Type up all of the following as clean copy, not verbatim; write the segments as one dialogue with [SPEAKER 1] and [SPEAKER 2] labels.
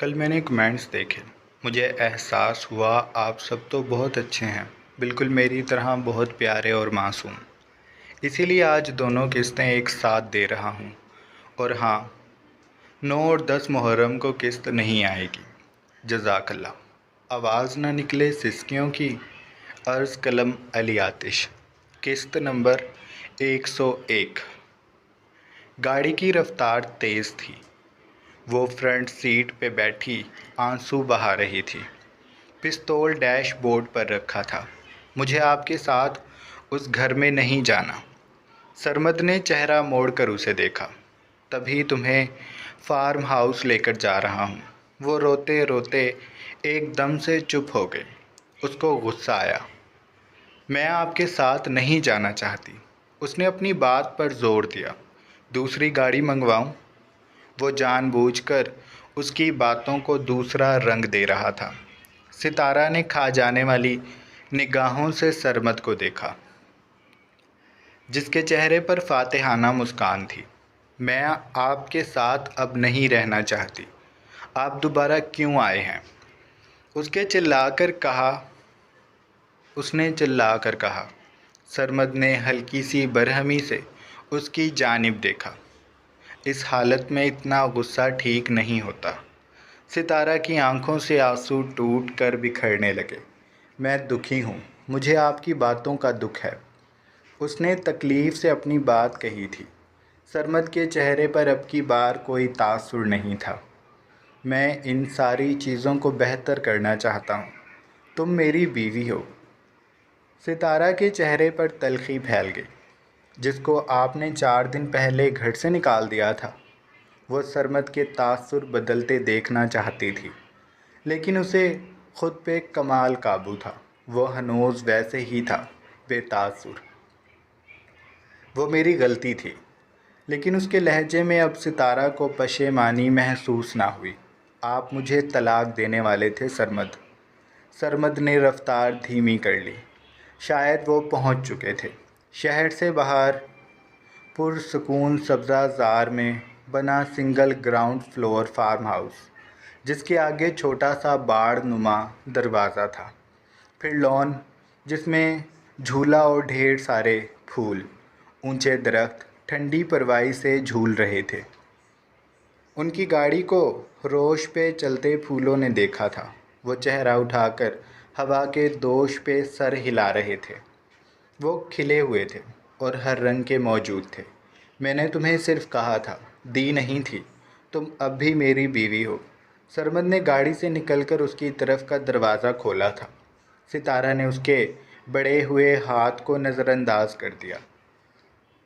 [SPEAKER 1] کل میں نے کمنٹس دیکھے، مجھے احساس ہوا آپ سب تو بہت اچھے ہیں، بالکل میری طرح بہت پیارے اور معصوم۔ اسی لیے آج دونوں قسطیں ایک ساتھ دے رہا ہوں۔ اور ہاں، 9 اور 10 محرم کو قسط نہیں آئے گی۔ جزاک اللہ۔ آواز نہ نکلے سسکیوں کی، عرض قلم علی آتش۔ قسط نمبر 101۔ گاڑی کی رفتار تیز تھی۔ وہ فرنٹ سیٹ پہ بیٹھی آنسو بہا رہی تھی۔ پستول ڈیش بورڈ پر رکھا تھا۔ مجھے آپ کے ساتھ اس گھر میں نہیں جانا۔ سرمد نے چہرہ موڑ کر اسے دیکھا۔ تبھی تمہیں فارم ہاؤس لے کر جا رہا ہوں۔ وہ روتے روتے ایک دم سے چپ ہو گئی۔ اس کو غصہ آیا۔ میں آپ کے ساتھ نہیں جانا چاہتی۔ اس نے اپنی بات پر زور دیا۔ دوسری گاڑی منگواؤں؟ وہ جان بوجھ کر اس کی باتوں کو دوسرا رنگ دے رہا تھا۔ ستارہ نے کھا جانے والی نگاہوں سے سرمد کو دیکھا، جس کے چہرے پر فاتحانہ مسکان تھی۔ میں آپ کے ساتھ اب نہیں رہنا چاہتی۔ آپ دوبارہ کیوں آئے ہیں؟ اس نے چلا کر کہا۔ سرمد نے ہلکی سی برہمی سے اس کی جانب دیکھا۔ اس حالت میں اتنا غصہ ٹھیک نہیں ہوتا۔ ستارہ کی آنکھوں سے آنسو ٹوٹ کر بکھرنے لگے۔ میں دکھی ہوں، مجھے آپ کی باتوں کا دکھ ہے۔ اس نے تکلیف سے اپنی بات کہی تھی۔ سرمد کے چہرے پر اب کی بار کوئی تاثر نہیں تھا۔ میں ان ساری چیزوں کو بہتر کرنا چاہتا ہوں۔ تم میری بیوی ہو۔ ستارہ کے چہرے پر تلخی پھیل گئی۔ جس کو آپ نے 4 دن پہلے گھر سے نکال دیا تھا۔ وہ سرمد کے تاثر بدلتے دیکھنا چاہتی تھی، لیکن اسے خود پہ کمال قابو تھا۔ وہ ہنوز ویسے ہی تھا، بے تاثر۔ وہ میری غلطی تھی، لیکن اس کے لہجے میں اب ستارہ کو پشیمانی محسوس نہ ہوئی۔ آپ مجھے طلاق دینے والے تھے سرمد۔ سرمد نے رفتار دھیمی کر لی۔ شاید وہ پہنچ چکے تھے۔ شہر سے باہر پرسکون سبزہ زار میں بنا single ground floor farm house, جس کے آگے چھوٹا سا باڑ نما دروازہ تھا، پھر لان جس میں جھولا اور ڈھیر سارے پھول، اونچے درخت ٹھنڈی پروائی سے جھول رہے تھے۔ ان کی گاڑی کو روش پہ چلتے پھولوں نے دیکھا تھا۔ وہ چہرہ اٹھا کر ہوا کے دوش پہ سر ہلا رہے تھے۔ وہ کھلے ہوئے تھے اور ہر رنگ کے موجود تھے۔ میں نے تمہیں صرف کہا تھا، دی نہیں تھی۔ تم اب بھی میری بیوی ہو۔ سرمد نے گاڑی سے نکل کر اس کی طرف کا دروازہ کھولا تھا۔ ستارہ نے اس کے بڑے ہوئے ہاتھ کو نظر انداز کر دیا۔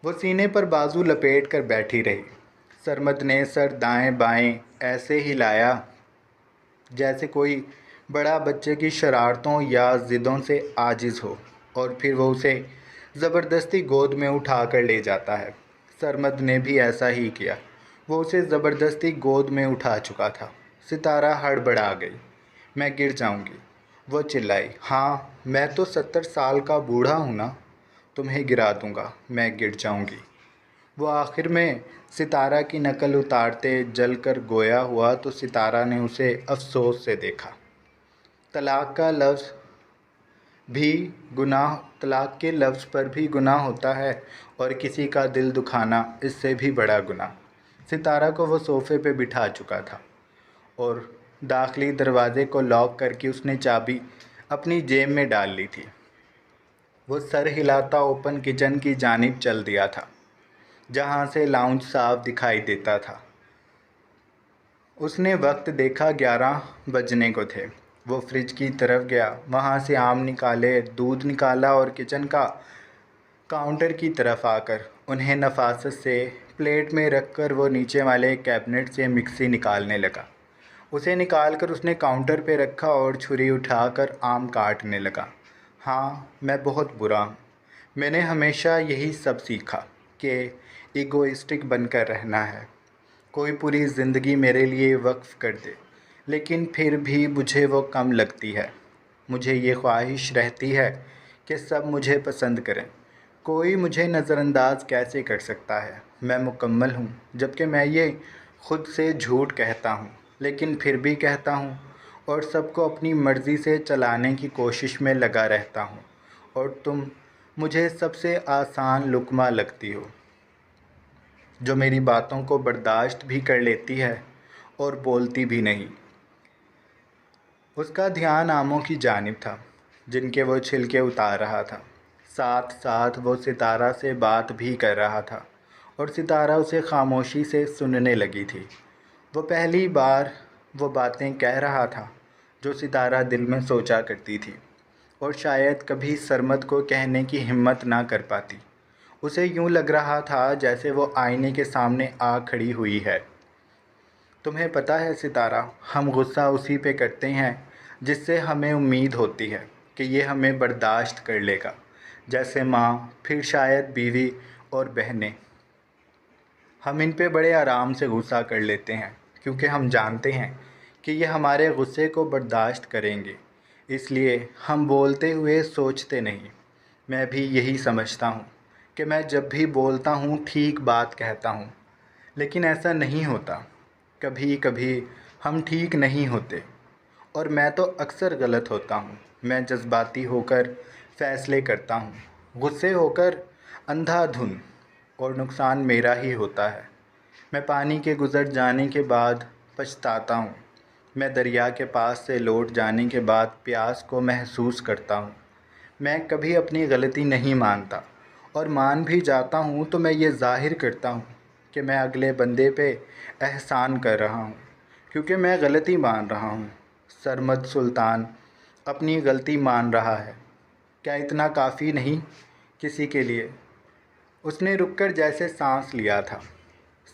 [SPEAKER 1] وہ سینے پر بازو لپیٹ کر بیٹھی رہی۔ سرمد نے سر دائیں بائیں ایسے ہلایا جیسے کوئی بڑا بچے کی شرارتوں یا ضدوں سے عاجز ہو، اور پھر وہ اسے زبردستی گود میں اٹھا کر لے جاتا ہے۔ سرمد نے بھی ایسا ہی کیا۔ وہ اسے زبردستی گود میں اٹھا چکا تھا۔ ستارہ ہڑبڑا گئی۔ میں گر جاؤں گی، وہ چلائی۔ ہاں، میں تو 70 سال کا بوڑھا ہوں نا، تمہیں گرا دوں گا، میں گر جاؤں گی۔ وہ آخر میں ستارہ کی نقل اتارتے جل کر گویا ہوا تو ستارہ نے اسے افسوس سے دیکھا۔ طلاق کے لفظ پر بھی گناہ ہوتا ہے، اور کسی کا دل دکھانا اس سے بھی بڑا گناہ۔ ستارہ کو وہ صوفے پہ بٹھا چکا تھا، اور داخلی دروازے کو لاک کر کے اس نے چابی اپنی جیب میں ڈال لی تھی۔ وہ سر ہلاتا اوپن کچن کی جانب چل دیا تھا، جہاں سے لاؤنج صاف دکھائی دیتا تھا۔ اس نے وقت دیکھا، 11 بجنے کو تھے۔ وہ فریج کی طرف گیا، وہاں سے آم نکالے، دودھ نکالا اور کچن کا کاؤنٹر کی طرف آ کر انہیں نفاست سے پلیٹ میں رکھ کر وہ نیچے والے کیبنٹ سے مکسی نکالنے لگا۔ اسے نکال کر اس نے کاؤنٹر پہ رکھا اور چھری اٹھا کر آم کاٹنے لگا۔ ہاں، میں بہت برا ہوں۔ میں نے ہمیشہ یہی سب سیکھا کہ ایگوئسٹک بن کر رہنا ہے، کوئی پوری زندگی میرے لیے وقف کر دے، لیکن پھر بھی مجھے وہ کم لگتی ہے۔ مجھے یہ خواہش رہتی ہے کہ سب مجھے پسند کریں۔ کوئی مجھے نظر انداز کیسے کر سکتا ہے؟ میں مکمل ہوں، جبکہ میں یہ خود سے جھوٹ کہتا ہوں۔ لیکن پھر بھی کہتا ہوں اور سب کو اپنی مرضی سے چلانے کی کوشش میں لگا رہتا ہوں، اور تم مجھے سب سے آسان لقمہ لگتی ہو، جو میری باتوں کو برداشت بھی کر لیتی ہے اور بولتی بھی نہیں۔ اس کا دھیان آموں کی جانب تھا جن کے وہ چھلکے اتار رہا تھا، ساتھ ساتھ وہ ستارہ سے بات بھی کر رہا تھا اور ستارہ اسے خاموشی سے سننے لگی تھی۔ وہ پہلی بار وہ باتیں کہہ رہا تھا جو ستارہ دل میں سوچا کرتی تھی اور شاید کبھی سرمد کو کہنے کی ہمت نہ کر پاتی۔ اسے یوں لگ رہا تھا جیسے وہ آئینے کے سامنے آ کھڑی ہوئی ہے۔ تمہیں پتہ ہے ستارہ، ہم غصہ اسی پہ کرتے ہیں جس سے ہمیں امید ہوتی ہے کہ یہ ہمیں برداشت کر لے گا، جیسے ماں، پھر شاید بیوی اور بہنیں۔ ہم ان پہ بڑے آرام سے غصہ کر لیتے ہیں کیونکہ ہم جانتے ہیں کہ یہ ہمارے غصے کو برداشت کریں گے، اس لیے ہم بولتے ہوئے سوچتے نہیں۔ میں بھی یہی سمجھتا ہوں کہ میں جب بھی بولتا ہوں ٹھیک بات کہتا ہوں، لیکن ایسا نہیں ہوتا۔ کبھی کبھی ہم ٹھیک نہیں ہوتے، اور میں تو اکثر غلط ہوتا ہوں۔ میں جذباتی ہو کر فیصلے کرتا ہوں، غصے ہو کر اندھا دھند، اور نقصان میرا ہی ہوتا ہے۔ میں پانی کے گزر جانے کے بعد پچھتاتا ہوں، میں دریا کے پاس سے لوٹ جانے کے بعد پیاس کو محسوس کرتا ہوں۔ میں کبھی اپنی غلطی نہیں مانتا، اور مان بھی جاتا ہوں تو میں یہ ظاہر کرتا ہوں کہ میں اگلے بندے پہ احسان کر رہا ہوں کیونکہ میں غلطی مان رہا ہوں۔ سرمد سلطان اپنی غلطی مان رہا ہے، کیا اتنا کافی نہیں کسی کے لیے؟ اس نے رک کر جیسے سانس لیا تھا،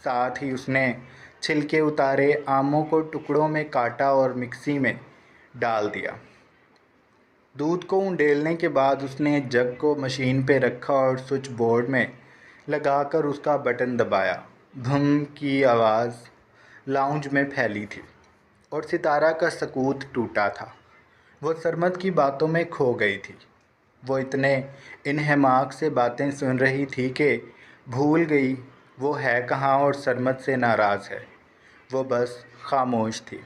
[SPEAKER 1] ساتھ ہی اس نے چھلکے اتارے، آموں کو ٹکڑوں میں کاٹا اور مکسی میں ڈال دیا۔ دودھ کو انڈیلنے کے بعد اس نے جگ کو مشین پہ رکھا اور سوئچ بورڈ میں لگا کر اس کا بٹن دبایا۔ بھم کی آواز لاؤنج میں پھیلی تھی اور ستارہ کا سکوت ٹوٹا تھا۔ وہ سرمد کی باتوں میں کھو گئی تھی۔ وہ اتنے انہماک سے باتیں سن رہی تھی کہ بھول گئی وہ ہے کہاں اور سرمد سے ناراض ہے۔ وہ بس خاموش تھی۔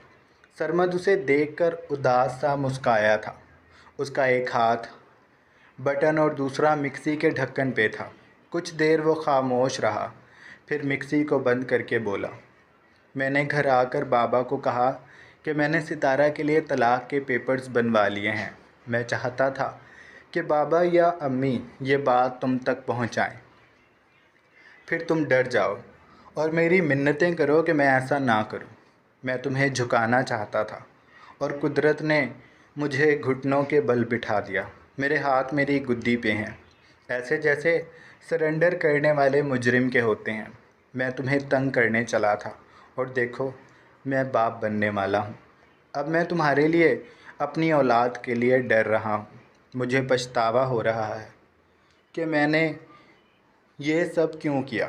[SPEAKER 1] سرمد اسے دیکھ کر اداس سا مسکرایا تھا۔ اس کا ایک ہاتھ بٹن اور دوسرا مکسی کے ڈھکن پہ تھا۔ کچھ دیر وہ خاموش رہا، پھر مکسی کو بند کر کے بولا، میں نے گھر آ کر بابا کو کہا کہ میں نے ستارہ کے لیے طلاق کے پیپرز بنوا لیے ہیں۔ میں چاہتا تھا کہ بابا یا امی یہ بات تم تک پہنچائیں، پھر تم ڈر جاؤ اور میری منتیں کرو کہ میں ایسا نہ کروں۔ میں تمہیں جھکانا چاہتا تھا، اور قدرت نے مجھے گھٹنوں کے بل بٹھا دیا۔ میرے ہاتھ میری گدی پہ ہیں، ایسے جیسے سرنڈر کرنے والے مجرم کے ہوتے ہیں۔ میں تمہیں تنگ کرنے چلا تھا، اور دیکھو میں باپ بننے والا ہوں۔ اب میں تمہارے لیے، اپنی اولاد کے لیے ڈر رہا ہوں۔ مجھے پچھتاوا ہو رہا ہے کہ میں نے یہ سب کیوں کیا۔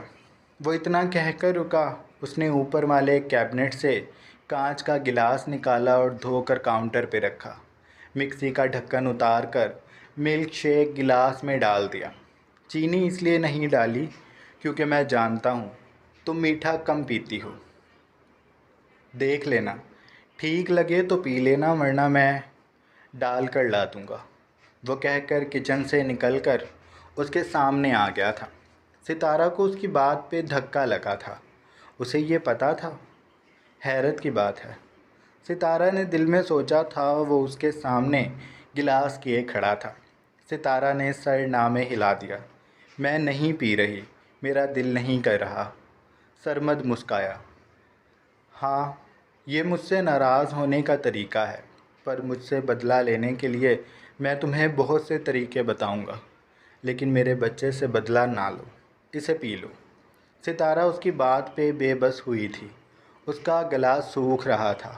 [SPEAKER 1] وہ اتنا کہہ کر رکا۔ اس نے اوپر والے کیبنٹ سے کانچ کا گلاس نکالا اور دھو کر کاؤنٹر پہ رکھا۔ مکسی کا ڈھکن اتار کر ملک شیک گلاس میں ڈال دیا۔ چینی اس لیے نہیں ڈالی کیونکہ میں جانتا ہوں تم میٹھا کم پیتی ہو۔ دیکھ لینا، ٹھیک لگے تو پی لینا، ورنہ میں ڈال کر لا دوں گا۔ وہ کہہ کر کچن سے نکل کر اس کے سامنے آ گیا تھا۔ ستارہ کو اس کی بات پہ دھکا لگا تھا۔ اسے یہ پتہ تھا؟ حیرت کی بات ہے، ستارہ نے دل میں سوچا تھا۔ وہ اس کے سامنے گلاس کیے کھڑا تھا۔ ستارہ نے سر نامے ہلا دیا۔ میں نہیں پی رہی، میرا دل نہیں کر رہا۔ سرمد مسکرایا۔ ہاں، یہ مجھ سے ناراض ہونے کا طریقہ ہے، پر مجھ سے بدلہ لینے کے لیے میں تمہیں بہت سے طریقے بتاؤں گا، لیکن میرے بچے سے بدلہ نہ لو، اسے پی لو۔ ستارہ اس کی بات پہ بے بس ہوئی تھی۔ اس کا گلا سوکھ رہا تھا،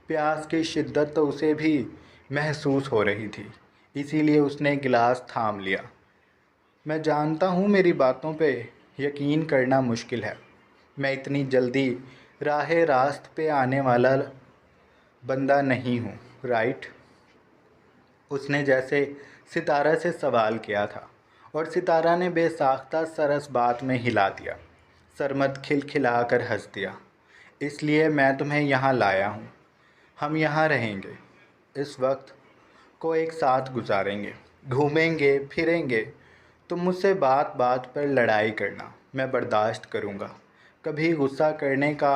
[SPEAKER 1] پیاس کی شدت تو اسے بھی محسوس ہو رہی تھی، اسی لیے اس نے گلاس تھام لیا۔ میں جانتا ہوں میری باتوں پہ یقین کرنا مشکل ہے، میں اتنی جلدی راہ راست پہ آنے والا بندہ نہیں ہوں، رائٹ؟ اس نے جیسے ستارہ سے سوال کیا تھا، اور ستارہ نے بے ساختہ سر اس بات میں ہلا دیا۔ سرمد کھلکھلا کر ہنس دیا۔ اس لیے میں تمہیں یہاں لایا ہوں۔ ہم یہاں رہیں گے، اس وقت کو ایک ساتھ گزاریں گے، گھومیں گے پھریں گے۔ تم مجھ سے بات بات پر لڑائی کرنا، میں برداشت کروں گا۔ کبھی غصہ کرنے کا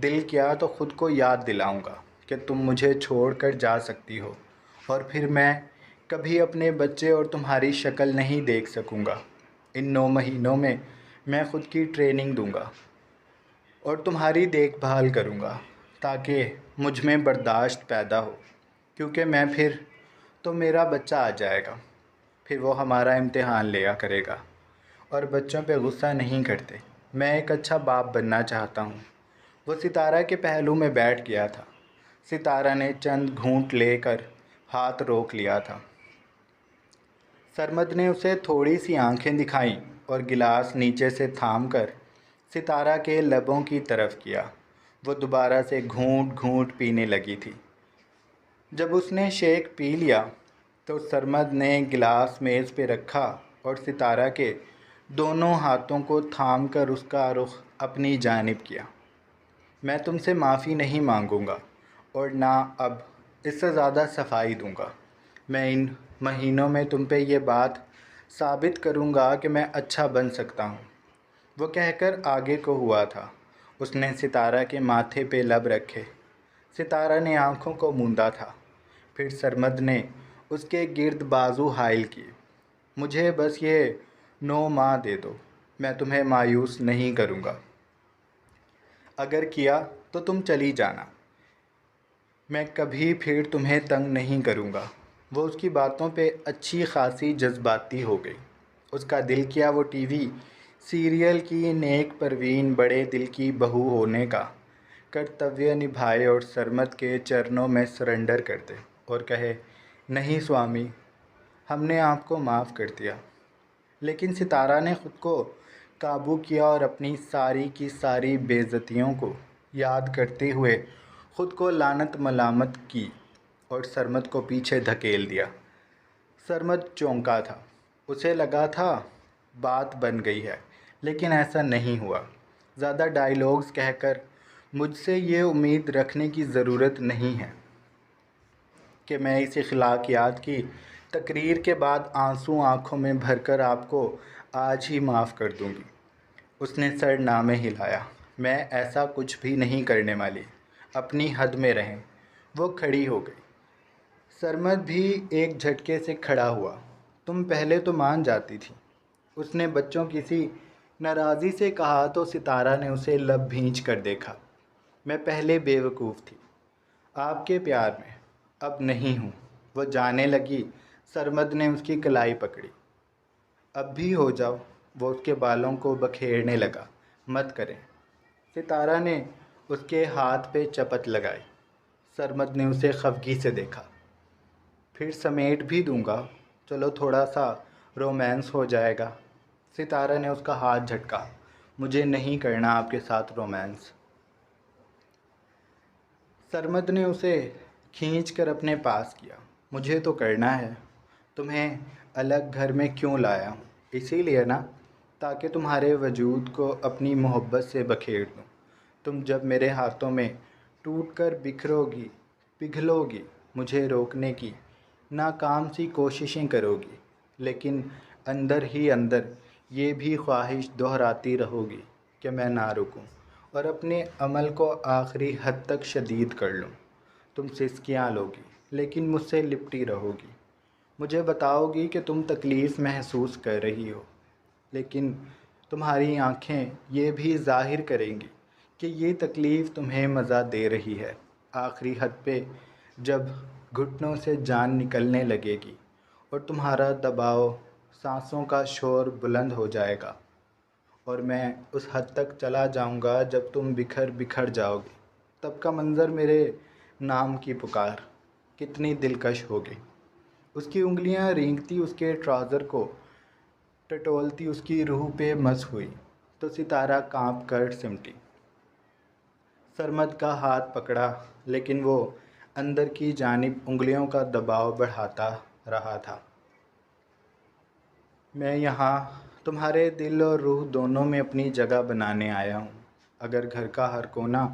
[SPEAKER 1] دل کیا تو خود کو یاد دلاؤں گا کہ تم مجھے چھوڑ کر جا سکتی ہو، اور پھر میں کبھی اپنے بچے اور تمہاری شکل نہیں دیکھ سکوں گا۔ ان 9 مہینوں میں میں خود کی ٹریننگ دوں گا اور تمہاری دیکھ بھال کروں گا تاکہ مجھ میں برداشت پیدا ہو، کیونکہ میں پھر تو میرا بچہ آ جائے گا، پھر وہ ہمارا امتحان لیا کرے گا۔ اور بچوں پہ غصہ نہیں کرتے۔ میں ایک اچھا باپ بننا چاہتا ہوں۔ وہ ستارہ کے پہلو میں بیٹھ گیا تھا۔ ستارہ نے چند گھونٹ لے کر ہاتھ روک لیا تھا۔ سرمد نے اسے تھوڑی سی آنکھیں دکھائیں اور گلاس نیچے سے تھام کر ستارہ کے لبوں کی طرف کیا۔ وہ دوبارہ سے گھونٹ گھونٹ پینے لگی تھی۔ جب اس نے شیک پی لیا تو سرمد نے گلاس میز پہ رکھا اور ستارہ کے دونوں ہاتھوں کو تھام کر اس کا رخ اپنی جانب کیا۔ میں تم سے معافی نہیں مانگوں گا اور نہ اب اس سے زیادہ صفائی دوں گا۔ میں ان مہینوں میں تم پہ یہ بات ثابت کروں گا کہ میں اچھا بن سکتا ہوں۔ وہ کہہ کر آگے کو ہوا تھا۔ اس نے ستارہ کے ماتھے پہ لب رکھے۔ ستارہ نے آنکھوں کو موندا تھا۔ پھر سرمد نے اس کے گرد بازو حائل کیے۔ مجھے بس یہ 9 ماہ دے دو، میں تمہیں مایوس نہیں کروں گا۔ اگر کیا تو تم چلی جانا، میں کبھی پھر تمہیں تنگ نہیں کروں گا۔ وہ اس کی باتوں پہ اچھی خاصی جذباتی ہو گئی۔ اس کا دل کیا وہ ٹی وی سیریل کی نیک پروین بڑے دل کی بہو ہونے کا کرتویہ نبھائے اور سرمد کے چرنوں میں سرنڈر کر دے اور کہے، نہیں سوامی، ہم نے آپ کو معاف کر دیا۔ لیکن ستارہ نے خود کو قابو کیا اور اپنی ساری کی ساری بے عزتیوں کو یاد کرتے ہوئے خود کو لعنت ملامت کی اور سرمد کو پیچھے دھکیل دیا۔ سرمد چونکا تھا۔ اسے لگا تھا بات بن گئی ہے، لیکن ایسا نہیں ہوا۔ زیادہ ڈائیلاگز کہہ کر مجھ سے یہ امید رکھنے کی ضرورت نہیں ہے کہ میں اس اخلاقیات کی تقریر کے بعد آنسو آنکھوں میں بھر کر آپ کو آج ہی معاف کر دوں گی۔ اس نے سر نہ میں ہلایا۔ میں ایسا کچھ بھی نہیں کرنے والی، اپنی حد میں رہیں۔ وہ کھڑی ہو گئی۔ سرمد بھی ایک جھٹکے سے کھڑا ہوا۔ تم پہلے تو مان جاتی تھی، اس نے بچوں کی سی ناراضی سے کہا تو ستارہ نے اسے لب بھینچ کر دیکھا۔ میں پہلے بے وقوف تھی آپ کے پیار میں، اب نہیں ہوں۔ وہ جانے لگی۔ سرمد نے اس کی کلائی پکڑی۔ اب بھی ہو جاؤ۔ وہ اس کے بالوں کو بکھیرنے لگا۔ مت کریں۔ ستارہ نے اس کے ہاتھ پہ چپت لگائی۔ سرمد نے اسے خفگی سے دیکھا۔ پھر سمیٹ بھی دوں گا، چلو تھوڑا سا رومانس ہو جائے گا۔ ستارہ نے اس کا ہاتھ جھٹکا۔ مجھے نہیں کرنا آپ کے ساتھ رومانس۔ سرمد نے اسے کھینچ کر اپنے پاس کیا۔ مجھے تو کرنا ہے۔ تمہیں الگ گھر میں کیوں لایا ہوں؟ اسی لیے نا، تاکہ تمہارے وجود کو اپنی محبت سے بکھیر دوں۔ تم جب میرے ہاتھوں میں ٹوٹ کر بکھرو گی، پگھلو گی، مجھے روکنے کی ناکام سی کوششیں کرو گی، لیکن اندر ہی اندر یہ بھی خواہش دہراتی رہو گی کہ میں نہ رکوں اور اپنے عمل کو آخری حد تک شدید کر لوں۔ تم سسکیاں لوگی، لیکن مجھ سے لپٹی رہو گی۔ مجھے بتاؤ گی کہ تم تکلیف محسوس کر رہی ہو، لیکن تمہاری آنکھیں یہ بھی ظاہر کریں گی کہ یہ تکلیف تمہیں مزہ دے رہی ہے۔ آخری حد پہ جب گھٹنوں سے جان نکلنے لگے گی اور تمہارا دباؤ، سانسوں کا شور بلند ہو جائے گا، اور میں اس حد تک چلا جاؤں گا جب تم بکھر بکھر جاؤ گی، تب کا منظر میرے نام کی پکار کتنی دلکش ہوگی۔ اس کی انگلیاں رینگتی اس کے ٹراؤزر کو ٹٹولتی اس کی روح پہ مس ہوئی تو ستارہ کانپ کر سمٹی۔ سرمد کا ہاتھ پکڑا، لیکن وہ اندر کی جانب انگلیوں کا دباؤ بڑھاتا رہا تھا۔ میں یہاں تمہارے دل اور روح دونوں میں اپنی جگہ بنانے آیا ہوں۔ اگر گھر کا ہر کونا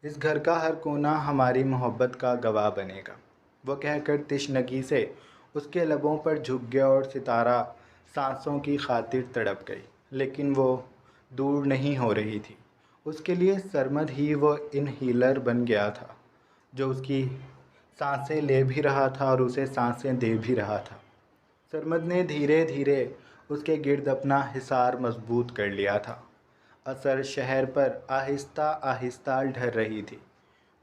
[SPEAKER 1] اس گھر کا ہر کونا ہماری محبت کا گواہ بنے گا۔ وہ کہہ کر تشنگی سے اس کے لبوں پر جھک گیا اور ستارہ سانسوں کی خاطر تڑپ گئی، لیکن وہ دور نہیں ہو رہی تھی۔ اس کے لیے سرمد ہی وہ انہیلر بن گیا تھا جو اس کی سانسیں لے بھی رہا تھا اور اسے سانسیں دے بھی رہا تھا۔ سرمد نے دھیرے دھیرے اس کے گرد اپنا حصار مضبوط کر لیا تھا۔ اثر شہر پر آہستہ آہستہ ڈھر رہی تھی۔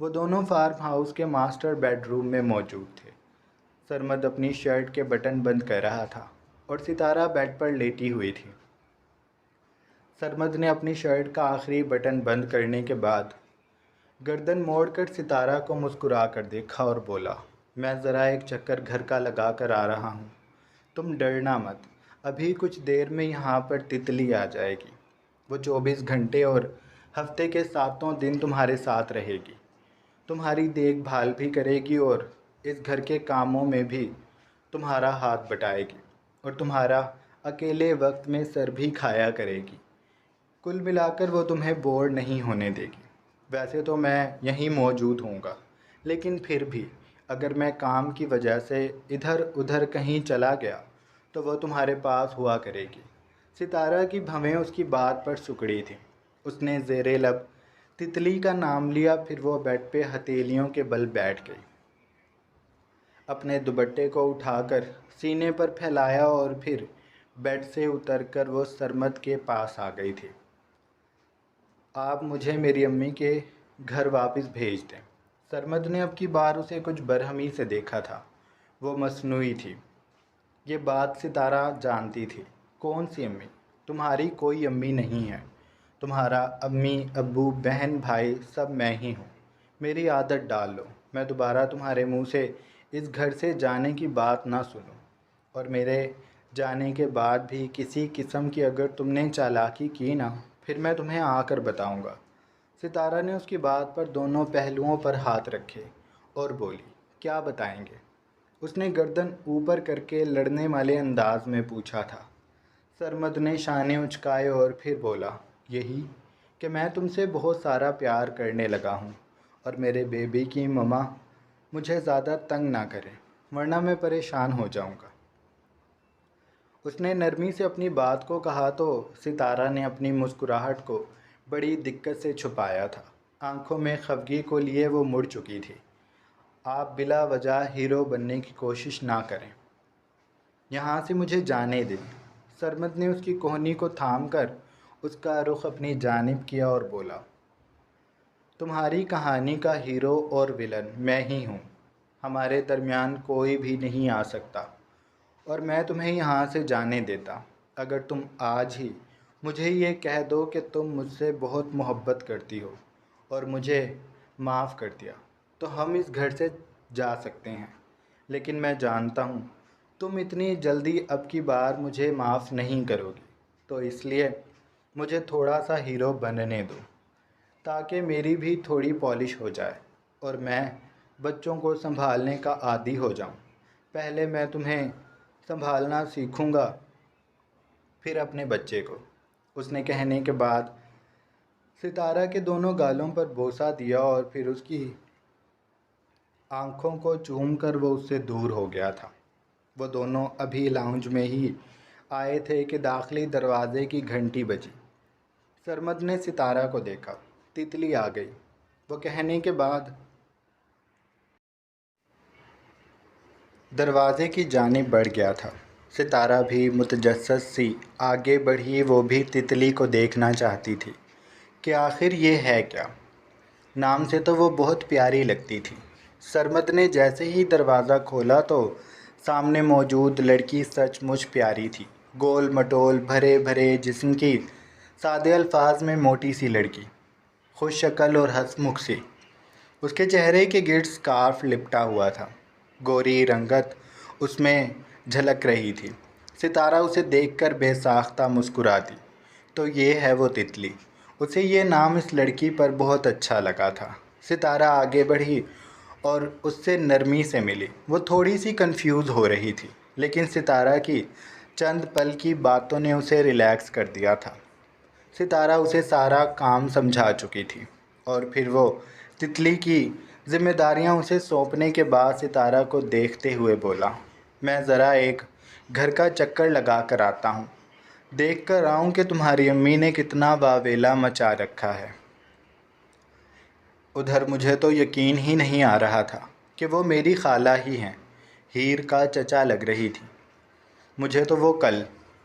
[SPEAKER 1] وہ دونوں فارم ہاؤس کے ماسٹر بیڈ روم میں موجود تھے۔ سرمد اپنی شرٹ کے بٹن بند کر رہا تھا اور ستارہ بیڈ پر لیٹی ہوئی تھی۔ سرمد نے اپنی شرٹ کا آخری بٹن بند کرنے کے بعد گردن موڑ کر ستارہ کو مسکرا کر دیکھا اور بولا، میں ذرا ایک چکر گھر کا لگا کر آ رہا ہوں، تم ڈرنا مت، ابھی کچھ دیر میں یہاں پر تتلی آ جائے گی۔ وہ 24 گھنٹے اور ہفتے کے 7 دن تمہارے ساتھ رہے گی، تمہاری دیکھ بھال بھی کرے گی اور اس گھر کے کاموں میں بھی تمہارا ہاتھ بٹائے گی اور تمہارا اکیلے وقت میں سر بھی کھایا کرے گی۔ کل ملا کر وہ تمہیں بور نہیں ہونے دے گی۔ ویسے تو میں یہیں موجود ہوں گا، لیکن پھر بھی اگر میں کام کی وجہ سے ادھر ادھر کہیں چلا گیا تو وہ تمہارے پاس ہوا کرے گی۔ ستارہ کی بھویں اس کی بات پر سکڑی تھیں۔ اس نے زیر لب تتلی کا نام لیا، پھر وہ بیڈ پہ ہتھیلیوں کے بل بیٹھ گئی۔ اپنے دوپٹے کو اٹھا کر سینے پر پھیلایا اور پھر بیڈ سے اتر کر وہ سرمد کے پاس آ گئی تھی۔ آپ مجھے میری امی کے گھر واپس بھیج دیں۔ سرمد نے اب کی بار اسے کچھ برہمی سے دیکھا تھا۔ وہ مصنوعی تھی۔ یہ بات ستارہ جانتی تھی۔ کون سی امی؟ تمہاری کوئی امی نہیں ہے۔ تمہارا امی ابو بہن بھائی سب میں ہی ہوں۔ میری عادت ڈال لو، میں دوبارہ تمہارے منہ سے اس گھر سے جانے کی بات نہ سنوں، اور میرے جانے کے بعد بھی کسی قسم کی اگر تم نے چالاکی کی نا، پھر میں تمہیں آ کر بتاؤں گا۔ ستارہ نے اس کی بات پر دونوں پہلوؤں پر ہاتھ رکھے اور بولی، کیا بتائیں گے؟ اس نے گردن اوپر کر کے لڑنے والے انداز میں پوچھا تھا۔ سرمد نے شانے اچکائے اور پھر بولا، یہی کہ میں تم سے بہت سارا پیار کرنے لگا ہوں، اور میرے بیبی کی مما مجھے زیادہ تنگ نہ کرے، ورنہ میں پریشان ہو جاؤں گا۔ اس نے نرمی سے اپنی بات کو کہا تو ستارہ نے اپنی مسکراہٹ کو بڑی دقت سے چھپایا تھا۔ آنکھوں میں خفگی کو لیے وہ مڑ چکی تھی۔ آپ بلا وجہ ہیرو بننے کی کوشش نہ کریں، یہاں سے مجھے جانے دیں۔ سرمد نے اس کی کوہنی کو تھام کر اس کا رخ اپنی جانب کیا اور بولا، تمہاری کہانی کا ہیرو اور ولن میں ہی ہوں، ہمارے درمیان کوئی بھی نہیں آ سکتا، اور میں تمہیں یہاں سے جانے دیتا اگر تم آج ہی مجھے یہ کہہ دو کہ تم مجھ سے بہت محبت کرتی ہو اور مجھے معاف کر دیا، تو ہم اس گھر سے جا سکتے ہیں۔ لیکن میں جانتا ہوں تم اتنی جلدی اب کی بار مجھے معاف نہیں کرو گی، تو اس لیے مجھے تھوڑا سا ہیرو بننے دو تاکہ میری بھی تھوڑی پالش ہو جائے اور میں بچوں کو سنبھالنے کا عادی ہو جاؤں۔ پہلے میں تمہیں سنبھالنا سیکھوں گا، پھر اپنے بچے کو۔ اس نے کہنے کے بعد ستارہ کے دونوں گالوں پر بوسہ دیا اور پھر اس کی آنکھوں کو چوم کر وہ اس سے دور ہو گیا تھا۔ وہ دونوں ابھی لاؤنج میں ہی آئے تھے کہ داخلی دروازے کی گھنٹی بجی۔ سرمد نے ستارہ کو دیکھا، تتلی آ گئی۔ وہ کہنے کے بعد دروازے کی جانب بڑھ گیا تھا۔ ستارہ بھی متجسس سی آگے بڑھی، وہ بھی تتلی کو دیکھنا چاہتی تھی کہ آخر یہ ہے کیا۔ نام سے تو وہ بہت پیاری لگتی تھی۔ سرمد نے جیسے ہی دروازہ کھولا تو سامنے موجود لڑکی سچ مچ پیاری تھی۔ گول مٹول بھرے بھرے جسم کی، سادے الفاظ میں موٹی سی لڑکی، خوش شکل اور ہنس مکھ سی۔ اس کے چہرے کے گرد سکارف لپٹا ہوا تھا، گوری رنگت اس میں جھلک رہی تھی۔ ستارہ اسے دیکھ کر بے ساختہ مسکرا دی۔ تو یہ ہے وہ تتلی۔ اسے یہ نام اس لڑکی پر بہت اچھا لگا تھا۔ ستارہ آگے بڑھی اور اس سے نرمی سے ملی۔ وہ تھوڑی سی کنفیوز ہو رہی تھی، لیکن ستارہ کی چند پل کی باتوں نے اسے ریلیکس کر دیا تھا۔ ستارہ اسے سارا کام سمجھا چکی تھی اور پھر وہ تتلی کی ذمہ داریاں اسے سونپنے کے بعد ستارہ کو دیکھتے ہوئے بولا، میں ذرا ایک گھر کا چکر لگا کر آتا ہوں، دیکھ کر آؤں کہ تمہاری امی نے کتنا واویلا مچا رکھا ہے۔ ادھر مجھے تو یقین ہی نہیں آ رہا تھا کہ وہ میری خالہ ہی ہیں، ہیر کا چچا لگ رہی تھی مجھے تو وہ کل،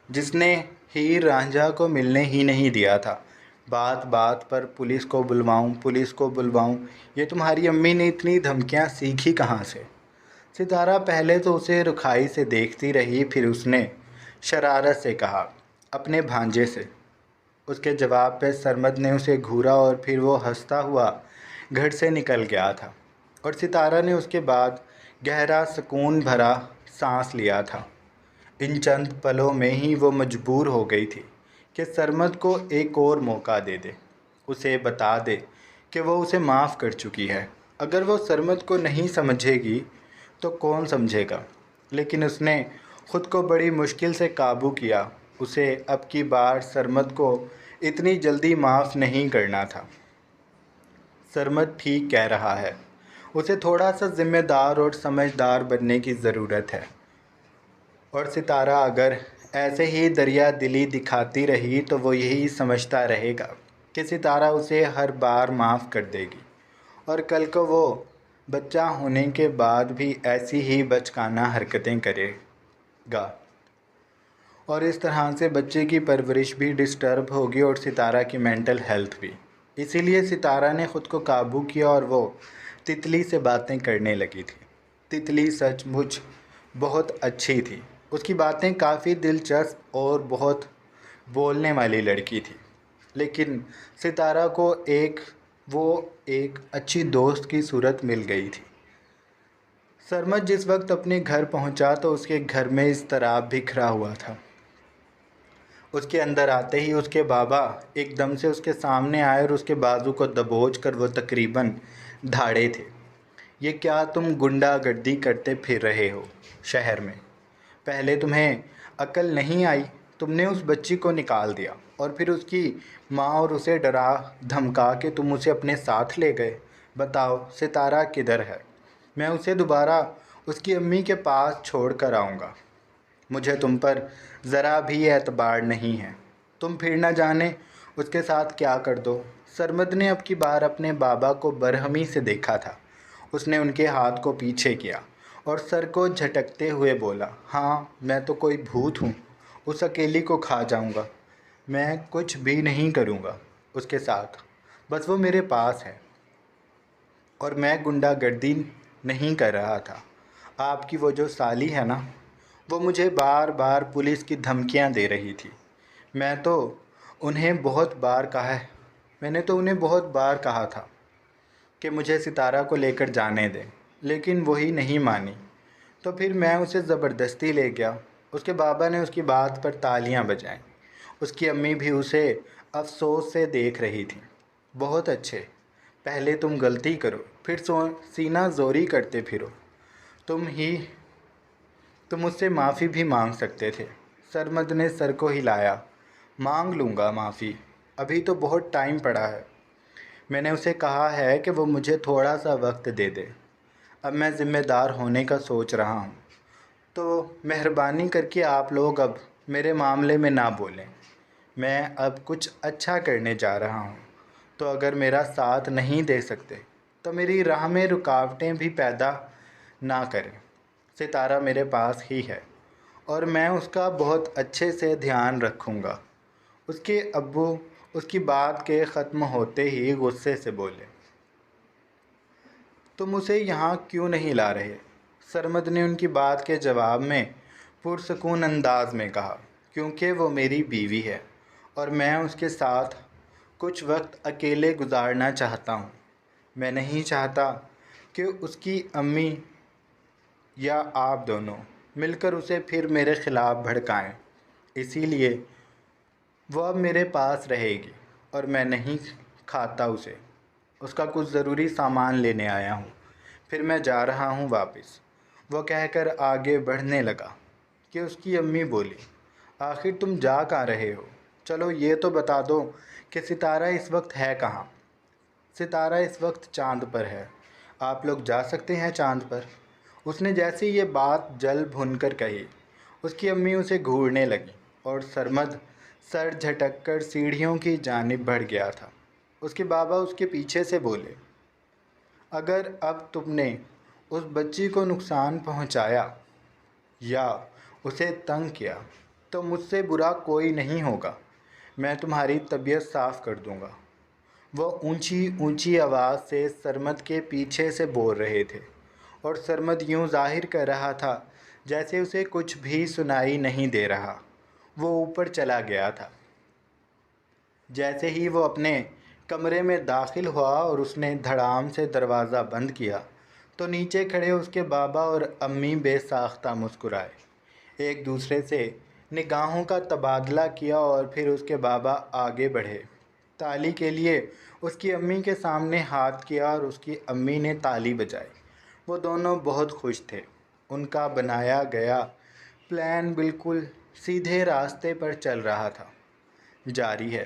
[SPEAKER 1] جس نے ہیر رانجھا کو ملنے ہی نہیں دیا تھا۔ بات بات پر پولیس کو بلواؤں، پولیس کو بلواؤں، یہ تمہاری امی نے اتنی دھمکیاں سیکھی کہاں سے؟ ستارہ پہلے تو اسے رکھائی سے دیکھتی رہی، پھر اس نے شرارت سے کہا، اپنے بھانجے سے۔ اس کے جواب پہ سرمد نے اسے گھورا اور پھر وہ ہنستا ہوا گھر سے نکل گیا تھا، اور ستارہ نے اس کے بعد گہرا سکون بھرا سانس لیا تھا۔ ان چند پلوں میں ہی وہ مجبور ہو گئی تھی کہ سرمد کو ایک اور موقع دے دے، اسے بتا دے کہ وہ اسے معاف کر چکی ہے۔ اگر وہ سرمد کو نہیں سمجھے گی تو کون سمجھے گا؟ لیکن اس نے خود کو بڑی مشکل سے قابو کیا، اسے اب کی بار سرمد کو اتنی جلدی معاف نہیں کرنا تھا۔ سرمد ٹھیک کہہ رہا ہے، اسے تھوڑا سا ذمہ دار اور سمجھدار بننے کی ضرورت ہے، اور ستارہ اگر ایسے ہی دریا دلی دکھاتی رہی تو وہ یہی سمجھتا رہے گا کہ ستارہ اسے ہر بار معاف کر دے گی، اور کل کو وہ بچہ ہونے کے بعد بھی ایسی ہی بچکانہ حرکتیں کرے گا، اور اس طرح سے بچے کی پرورش بھی ڈسٹرب ہوگی اور ستارہ کی مینٹل ہیلتھ بھی۔ اسی لیے ستارہ نے خود کو قابو کیا اور وہ تتلی سے باتیں کرنے لگی تھی۔ تتلی سچ مچ بہت اچھی تھی، اس کی باتیں کافی دلچسپ اور بہت بولنے والی لڑکی تھی، لیکن ستارہ کو وہ ایک اچھی دوست کی صورت مل گئی تھی۔ سرمد جس وقت اپنے گھر پہنچا تو اس کے گھر میں اضطراب بکھرا ہوا تھا۔ اس کے اندر آتے ہی اس کے بابا ایک دم سے اس کے سامنے آئے اور اس کے بازو کو دبوچ کر وہ تقریباً دھاڑے تھے، یہ کیا تم گنڈا گردی کرتے پھر رہے ہو شہر میں؟ پہلے تمہیں عقل نہیں آئی؟ تم نے اس بچی کو نکال دیا اور پھر اس کی ماں اور اسے ڈرا دھمکا کے تم اسے اپنے ساتھ لے گئے۔ بتاؤ ستارہ کدھر ہے؟ میں اسے دوبارہ اس کی امی کے پاس چھوڑ کر آؤں گا۔ مجھے تم پر ذرا بھی اعتبار نہیں ہے، تم پھر نہ جانے اس کے ساتھ کیا کر دو۔ سرمد نے اب کی بار اپنے بابا کو برہمی سے دیکھا تھا، اس نے ان کے ہاتھ کو پیچھے کیا اور سر کو جھٹکتے ہوئے بولا، ہاں میں تو کوئی بھوت ہوں، اس اکیلی کو کھا جاؤں گا؟ میں کچھ بھی نہیں کروں گا اس کے ساتھ، بس وہ میرے پاس ہے، اور میں گنڈا گردی نہیں کر رہا تھا۔ آپ کی وہ جو سالی ہے نا، وہ مجھے بار بار پولیس کی دھمکیاں دے رہی تھی۔ میں نے تو انہیں بہت بار کہا تھا کہ مجھے ستارہ کو لے کر جانے دیں، لیکن وہی نہیں مانی، تو پھر میں اسے زبردستی لے گیا۔ اس کے بابا نے اس کی بات پر تالیاں بجائیں، اس کی امی بھی اسے افسوس سے دیکھ رہی تھی۔ بہت اچھے، پہلے تم غلطی کرو پھر سینہ زوری کرتے پھرو، تم مجھ سے معافی بھی مانگ سکتے تھے۔ سرمد نے سر کو ہلایا، مانگ لوں گا معافی، ابھی تو بہت ٹائم پڑا ہے۔ میں نے اسے کہا ہے کہ وہ مجھے تھوڑا سا وقت دے دے، اب میں ذمہ دار ہونے کا سوچ رہا ہوں، تو مہربانی کر کے آپ لوگ اب میرے معاملے میں نہ بولیں، میں اب کچھ اچھا کرنے جا رہا ہوں، تو اگر میرا ساتھ نہیں دے سکتے تو میری راہ میں رکاوٹیں بھی پیدا نہ کریں۔ ستارہ میرے پاس ہی ہے اور میں اس کا بہت اچھے سے دھیان رکھوں گا۔ اس کے ابو اس کی بات کے ختم ہوتے ہی غصے سے بولے، تم اسے یہاں کیوں نہیں لا رہے؟ سرمد نے ان کی بات کے جواب میں پرسکون انداز میں کہا، کیونکہ وہ میری بیوی ہے اور میں اس کے ساتھ کچھ وقت اکیلے گزارنا چاہتا ہوں۔ میں نہیں چاہتا کہ اس کی امی یا آپ دونوں مل کر اسے پھر میرے خلاف بھڑکائیں، اسی لیے وہ اب میرے پاس رہے گی، اور میں نہیں کھاتا اسے، اس کا کچھ ضروری سامان لینے آیا ہوں، پھر میں جا رہا ہوں واپس۔ وہ کہہ کر آگے بڑھنے لگا کہ اس کی امی بولی، آخر تم جا کہاں رہے ہو؟ چلو یہ تو بتا دو کہ ستارہ اس وقت ہے کہاں؟ ستارہ اس وقت چاند پر ہے، آپ لوگ جا سکتے ہیں چاند پر۔ اس نے جیسے یہ بات جل بھن کر کہی، اس کی امی اسے گھورنے لگیں اور سرمد سر جھٹک کر سیڑھیوں کی جانب بڑھ گیا تھا۔ اس کے بابا اس کے پیچھے سے بولے، اگر اب تم نے اس بچی کو نقصان پہنچایا یا اسے تنگ کیا تو مجھ سے برا کوئی نہیں ہوگا، میں تمہاری طبیعت صاف کر دوں گا۔ وہ اونچی اونچی آواز سے سرمد کے پیچھے سے بول رہے تھے اور سرمد یوں ظاہر کر رہا تھا جیسے اسے کچھ بھی سنائی نہیں دے رہا۔ وہ اوپر چلا گیا تھا۔ جیسے ہی وہ اپنے کمرے میں داخل ہوا اور اس نے دھڑام سے دروازہ بند کیا تو نیچے کھڑے اس کے بابا اور امی بے ساختہ مسکرائے، ایک دوسرے سے نگاہوں کا تبادلہ کیا اور پھر اس کے بابا آگے بڑھے، تالی کے لیے اس کی امی کے سامنے ہاتھ کیا اور اس کی امی نے تالی بجائی۔ وہ دونوں بہت خوش تھے، ان کا بنایا گیا پلان بالکل سیدھے راستے پر چل رہا تھا۔ جاری ہے۔